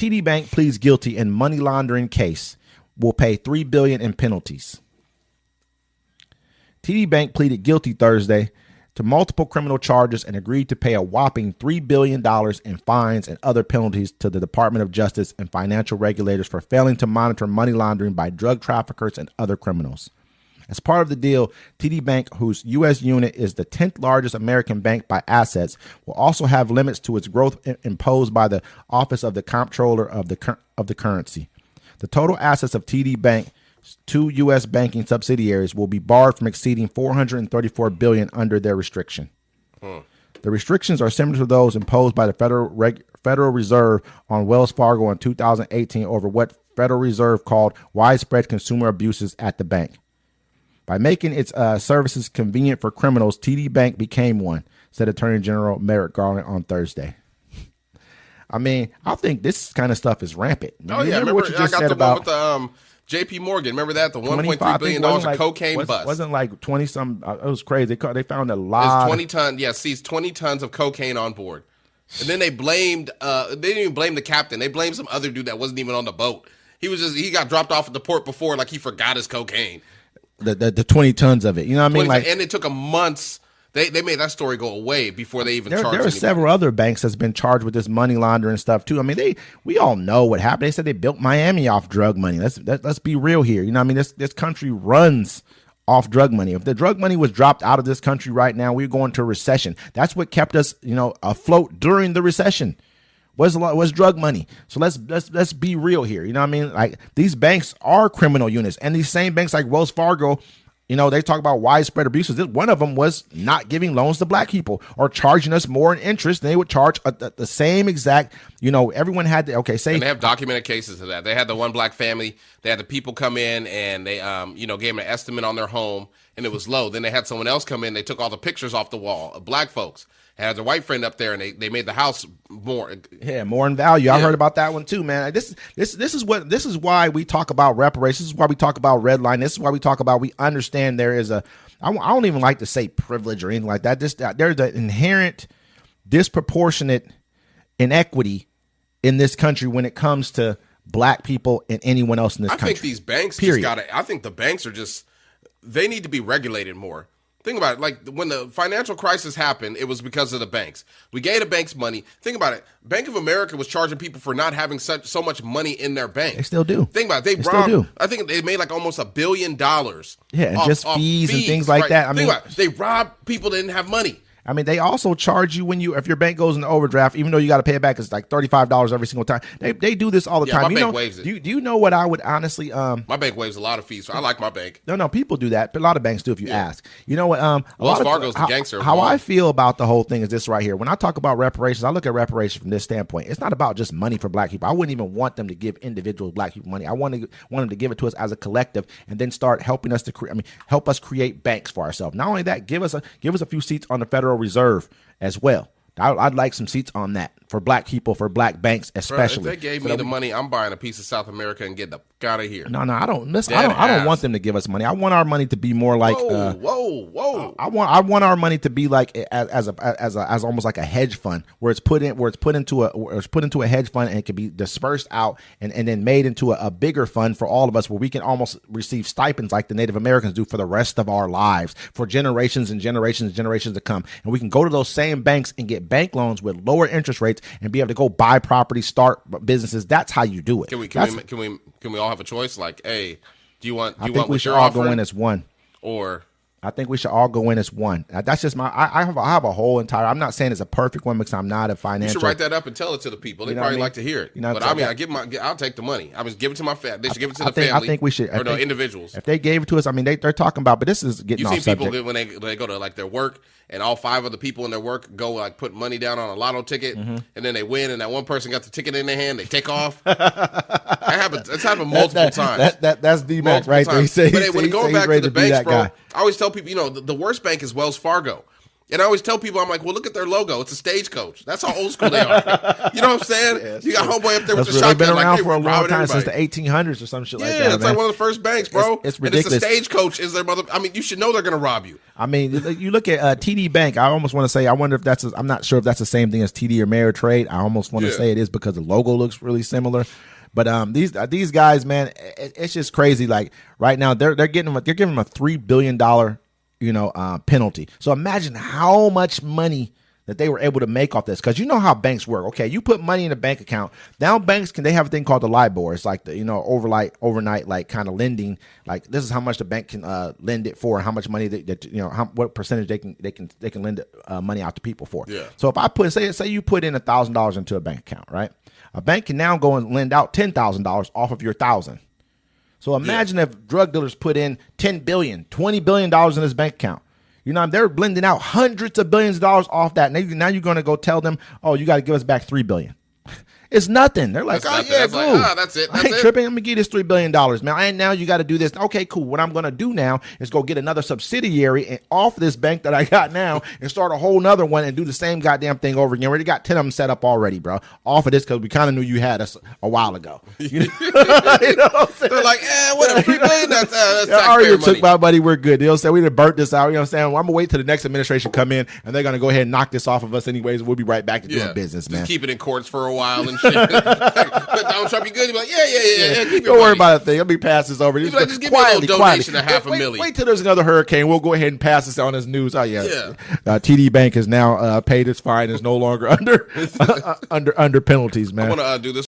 TD Bank pleads guilty in money laundering case. Will pay $3 billion in penalties. TD Bank pleaded guilty Thursday to multiple criminal charges and agreed to pay a whopping $3 billion in fines and other penalties to the Department of Justice and financial regulators for failing to monitor money laundering by drug traffickers and other criminals. As part of the deal, TD Bank, whose U.S. unit is the 10th largest American bank by assets, will also have limits to its growth imposed by the Office of the Comptroller of the Currency. The total assets of TD Bank, two U.S. banking subsidiaries, will be barred from exceeding $434 billion under their restriction. The restrictions are similar to those imposed by the Federal Reserve on Wells Fargo in 2018 over what Federal Reserve called widespread consumer abuses at the bank. By making its services convenient for criminals, TD Bank became one, said Attorney General Merrick Garland on Thursday. I mean, I think this kind of stuff is rampant. Remember what you just said about the J.P. Morgan. Remember that? The $1.3 billion of cocaine bust. Wasn't like 20-some. It was crazy. They found a lot. 20 tons. Yeah, seized 20 tons of cocaine on board. And then they blamed, they didn't even blame the captain. They blamed some other dude that wasn't even on the boat. He got dropped off at the port before, like he forgot his cocaine. The 20 tons of it. You know what I mean? Like, and it took them months. They made that story go away before they even charged anybody. There are several other banks that's been charged with this money laundering stuff too. I mean, we all know what happened. They said they built Miami off drug money. Let's be real here. You know what I mean? This country runs off drug money. If the drug money was dropped out of this country right now, we're going to a recession. That's what kept us, afloat during the recession. Was drug money. So let's be real here. You know what I mean? Like, these banks are criminal units, and these same banks like Wells Fargo, they talk about widespread abuses. One of them was not giving loans to black people or charging us more in interest than they would charge the same exact, everyone had to, and they have documented cases of that. They had the one black family, they had the people come in and they, gave them an estimate on their home and it was low. Then they had someone else come in, they took all the pictures off the wall of black folks. Had their white friend up there, and they made the house more in value. I heard about that one too, man. This is why we talk about reparations. This is why we talk about redlining. This is why we talk about, we understand there is I don't even like to say privilege or anything like that. There's an inherent disproportionate inequity in this country when it comes to black people and anyone else in this country. I think these banks I think the banks are they need to be regulated more. Think about it. Like, when the financial crisis happened, it was because of the banks. We gave the banks money. Think about it. Bank of America was charging people for not having so much money in their bank. They still do. Think about it. Still do. I think they made like almost $1 billion. Yeah, and just fees and things like that. Think about it. They robbed people that didn't have money. I mean, they also charge you if your bank goes into overdraft, even though you got to pay it back, it's like $35 every single time. They do this all the time. My bank waives it. Do you know what I would honestly? My bank waives a lot of fees, so I like my bank. No, people do that, but a lot of banks do if you ask. You know what? Wells Fargo's the gangster. How I feel about the whole thing is this right here. When I talk about reparations, I look at reparations from this standpoint. It's not about just money for black people. I wouldn't even want them to give individual black people money. I want them to give it to us as a collective, and then start helping us help us create banks for ourselves. Not only that, give us a few seats on the Federal Reserve as well. I'd like some seats on that for black people, for black banks especially. Bro, if they gave me the money, I'm buying a piece of South America and getting the fuck out of here. No, I don't. Listen, I don't want them to give us money. I want our money to be more like. Whoa! I want our money to be like as almost like a hedge fund, where it's put into a hedge fund, and it can be dispersed out and then made into a bigger fund for all of us, where we can almost receive stipends like the Native Americans do for the rest of our lives, for generations and generations and generations to come. And we can go to those same banks and get bank loans with lower interest rates and be able to go buy property, start businesses. That's how you do it. Can we all have a choice? Like, hey, I think we should all go in as one. Or I think we should all go in as one. That's just I have a whole entire. I'm not saying it's a perfect one because I'm not a financial. You should write that up and tell it to the people. They probably like to hear it. But I mean, I'll take the money. I was give it to my family. They should give it to the family. I think we should. Or individuals. If they gave it to us, I mean, they're talking about. But this is getting off subject. You see people when they go to like their work, and all 5 of the people in their work go like put money down on a lotto ticket, and then they win, and that one person got the ticket in their hand. They take off. It's happened multiple times. That's D-Mac right there. But when going back to the banks, bro, I always tell people, the worst bank is Wells Fargo. And I always tell people, I'm like, well, look at their logo. It's a stagecoach. That's how old school they are. You know what I'm saying? Yeah, you got homeboy up there with the they've shotgun. been around like, hey, for a long time, everybody. since the 1800s or some shit like that. Yeah, it's man. like one of the first banks, bro. It's ridiculous. And it's a stagecoach is their mother. I mean, you should know they're going to rob you. I mean, you look at TD Bank. I almost want to say, I wonder if I'm not sure if that's the same thing as TD or Ameritrade. I almost want to say it is because the logo looks really similar. But these guys, man, it's just crazy. Like right now, they're giving them a $3 billion penalty. So imagine how much money that they were able to make off this, because you know how banks work. Okay, you put money in a bank account. Now banks they have a thing called the LIBOR. It's like the overnight like kind of lending. Like this is how much the bank can lend it for, and how much money what percentage they can lend money out to people for. Yeah. So if I say you put in $1,000 into a bank account, right? A bank can now go and lend out $10,000 off of your $1,000. So imagine if drug dealers put in $10 billion, $20 billion in this bank account. They're blending out hundreds of billions of dollars off that. Now you're going to go tell them, oh, you got to give us back $3 billion. It's nothing. They're like, that's yeah, that's cool. like, that's it. I ain't tripping. I'm going to give you this $3 billion, man. And now you got to do this. Okay, cool. What I'm going to do now is go get another subsidiary and off this bank that I got now and start a whole nother one and do the same goddamn thing over again. We already got 10 of them set up already, bro. Off of this because we kind of knew you had us a while ago. You know what I'm saying? They're like, what, $3 billion? That's I already taxpayer money. took my money. We're good. They'll say we done burnt this out. You know what I'm saying? Well, I'm going to wait till the next administration come in and they're going to go ahead and knock this off of us anyways. We'll be right back to doing business, man. Just keep it in courts for a while and shit. But Donald Trump, you good? You're like, yeah. Keep Don't worry about a thing. Let me pass this over. Like, just give me a little donation of $500,000. Wait till there's another hurricane. We'll go ahead and pass this on as news. Oh yeah. TD Bank has now paid its fine. Is no longer under penalties, man. I want to do this